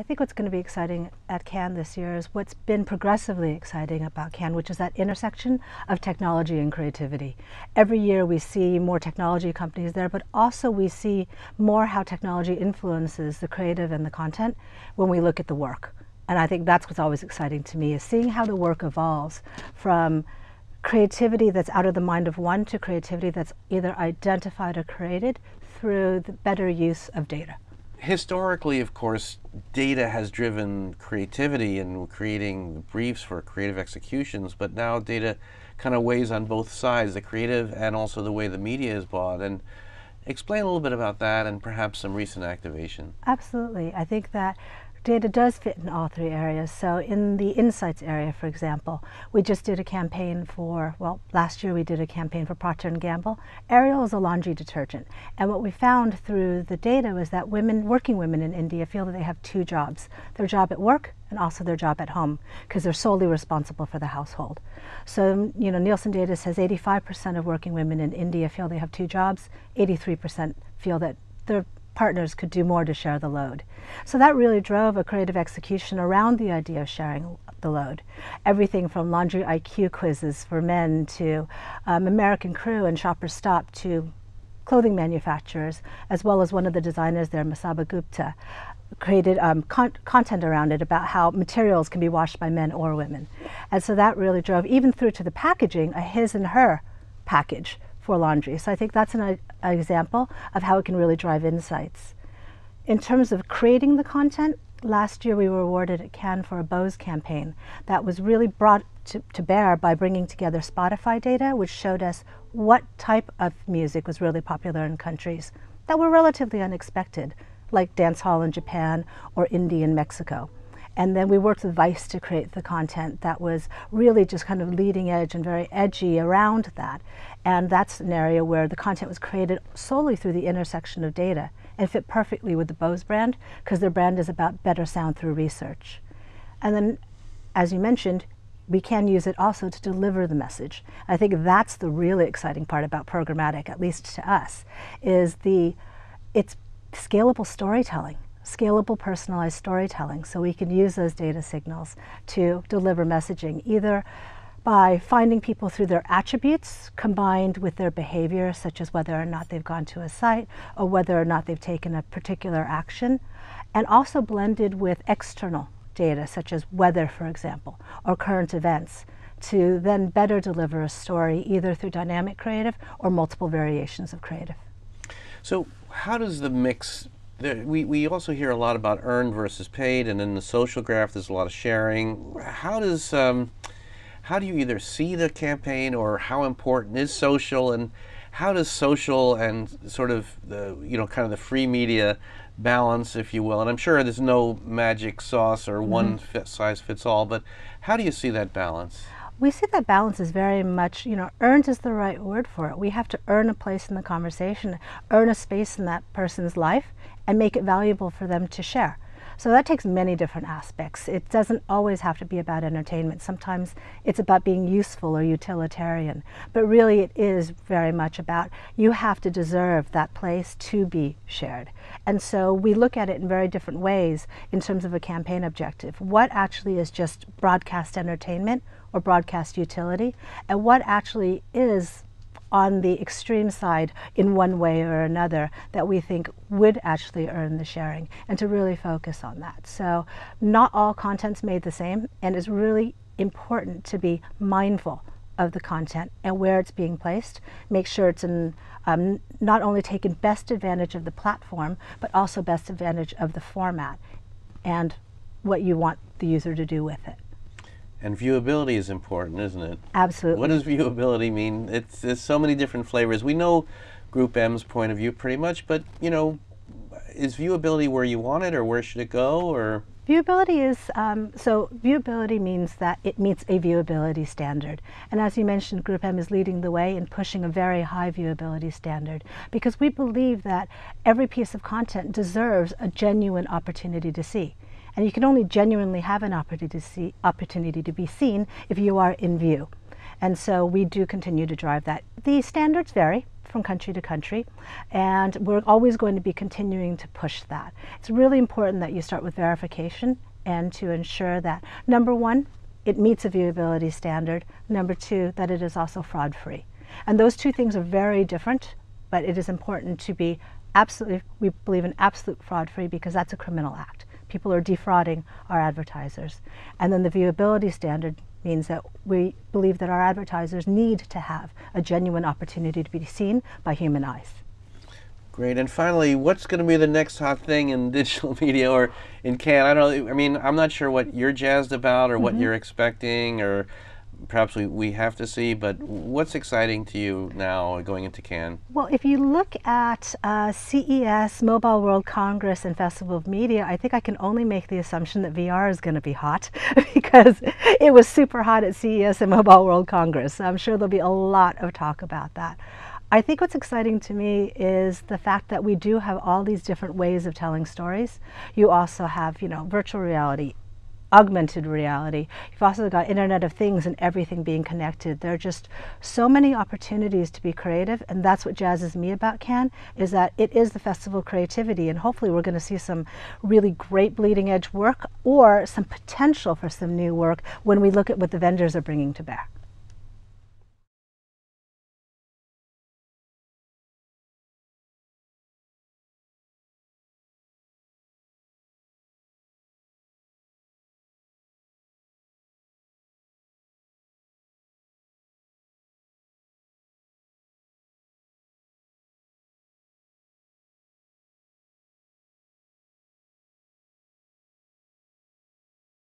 I think what's going to be exciting at Cannes this year is what's been progressively exciting about Cannes, which is that intersection of technology and creativity. Every year we see more technology companies there, but also we see more how technology influences the creative and the content when we look at the work. And I think that's what's always exciting to me, is seeing how the work evolves from creativity that's out of the mind of one to creativity that's either identified or created through the better use of data. Historically, of course, data has driven creativity and creating briefs for creative executions, but now data kind of weighs on both sides, the creative and also the way the media is bought. And explain a little bit about that and perhaps some recent activation. Absolutely. I think that data does fit in all three areas. So in the insights area, for example, we just did a campaign for, well, last year we did a campaign for Procter & Gamble. Ariel is a laundry detergent. And what we found through the data was that working women in India feel that they have two jobs, their job at work and also their job at home, because they're solely responsible for the household. So, Nielsen data says 85% of working women in India feel they have two jobs, 83% feel that their partners could do more to share the load. So that really drove a creative execution around the idea of sharing the load. Everything from laundry IQ quizzes for men to American Crew and Shoppers Stop to clothing manufacturers, as well as one of the designers there, Masaba Gupta, created content around it about how materials can be washed by men or women. And so that really drove, even through to the packaging, a his and her package for laundry. So I think that's an example of how it can really drive insights. In terms of creating the content, last year we were awarded at Cannes for a Bose campaign that was really brought to bear by bringing together Spotify data, which showed us what type of music was really popular in countries that were relatively unexpected, like dancehall in Japan or indie in Mexico. And then we worked with Vice to create the content that was really just kind of leading edge and very edgy around that. And that's an area where the content was created solely through the intersection of data and fit perfectly with the Bose brand, because their brand is about better sound through research. And then, as you mentioned, we can use it also to deliver the message. I think that's the really exciting part about programmatic, at least to us, is it's scalable storytelling. Scalable, personalized storytelling, so we can use those data signals to deliver messaging, either by finding people through their attributes combined with their behavior, such as whether or not they've gone to a site or whether or not they've taken a particular action, and also blended with external data, such as weather, for example, or current events, to then better deliver a story either through dynamic creative or multiple variations of creative. So how does the mix we also hear a lot about earned versus paid, and in the social graph there's a lot of sharing. How do you either see the campaign, or how important is social, and how does social and sort of the kind of the free media balance, if you will? And I'm sure there's no magic sauce or one size fits all, but how do you see that balance? We see that balance is very much, earned is the right word for it. We have to earn a place in the conversation, earn a space in that person's life, and make it valuable for them to share. So that takes many different aspects. It doesn't always have to be about entertainment. Sometimes it's about being useful or utilitarian. But really it is very much about, you have to deserve that place to be shared. And so we look at it in very different ways in terms of a campaign objective. What actually is just broadcast entertainment or broadcast utility, and what actually is on the extreme side in one way or another that we think would actually earn the sharing, and to really focus on that. So not all content's made the same, and it's really important to be mindful of the content and where it's being placed. Make sure it's not only taking best advantage of the platform, but also best advantage of the format and what you want the user to do with it. And viewability is important, isn't it? Absolutely. What does viewability mean? There's so many different flavors. We know Group M's point of view pretty much, but is viewability where you want it, or where should it go, or? Viewability is, viewability means that it meets a viewability standard. And as you mentioned, Group M is leading the way in pushing a very high viewability standard, because we believe that every piece of content deserves a genuine opportunity to see. And you can only genuinely have an opportunity to be seen if you are in view. And so we do continue to drive that. The standards vary from country to country, and we're always going to be continuing to push that. It's really important that you start with verification and to ensure that, number one, it meets a viewability standard, number two, that it is also fraud-free. And those two things are very different, but it is important to be absolutely, we believe in absolute fraud-free because that's a criminal act. People are defrauding our advertisers. And then the viewability standard means that we believe that our advertisers need to have a genuine opportunity to be seen by human eyes. Great. And finally, what's going to be the next hot thing in digital media or in Cannes? I don't know. I mean, I'm not sure what you're jazzed about or what you're expecting, or perhaps we have to see, but what's exciting to you now going into Cannes? Well, if you look at CES, Mobile World Congress, and Festival of Media, I think I can only make the assumption that VR is going to be hot because it was super hot at CES and Mobile World Congress. So I'm sure there'll be a lot of talk about that. I think what's exciting to me is the fact that we do have all these different ways of telling stories. You also have, you know, virtual reality, augmented reality. You've also got Internet of Things and everything being connected. There are just so many opportunities to be creative, and that's what jazzes me about Cannes, is that it is the festival of creativity, and hopefully we're going to see some really great bleeding edge work or some potential for some new work when we look at what the vendors are bringing to bear.